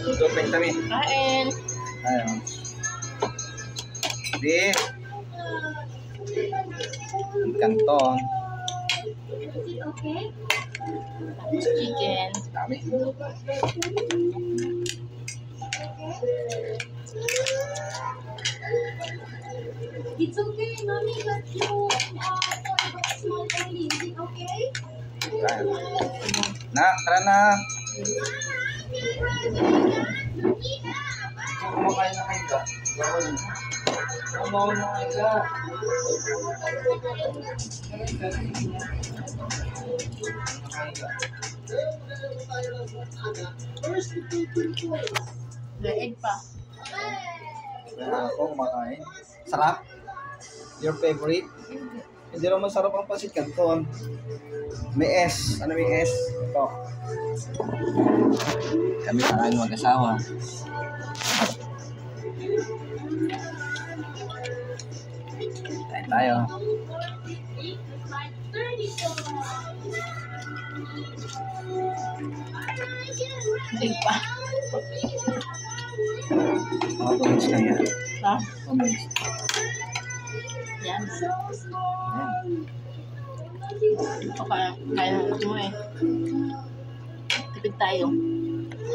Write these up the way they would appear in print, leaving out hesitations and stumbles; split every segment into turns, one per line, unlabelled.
Tutupin kami.
Kain.
Ayun. Beef. Kanton.
Chicken.
Dami.
It's okay, mommy, but you small only. Is it okay?
Nak, tara na. Kumakain na kayo ka. Kumakain na kayo ka.
The egg pa.
Ako kumakain. Sarap. Your favorite? Hindi naman masarap ang pasit kanton. May S. Ano may S? Ito. Kami kakain mag-asawa. Kain tayo.
Egg pa.
Mga 2 minutes lang yan.
Ha?
2 minutes.
Yan.
Ayan.
Ito kaya mo eh. Tipid tayo.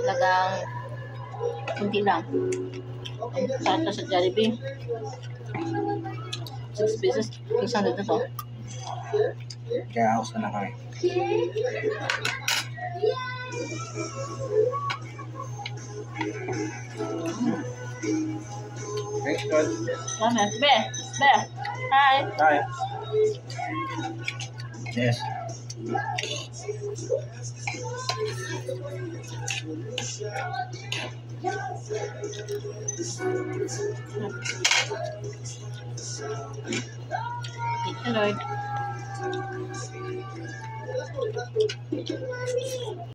Talagang kunti lang. Sarap sa Jollibee. 6 pesos. 600 na to.
Kaya house na lang kami. Thanks, God.
Dami. Be. Be. Hi.
Hi. Yes.
Thank you, Lord.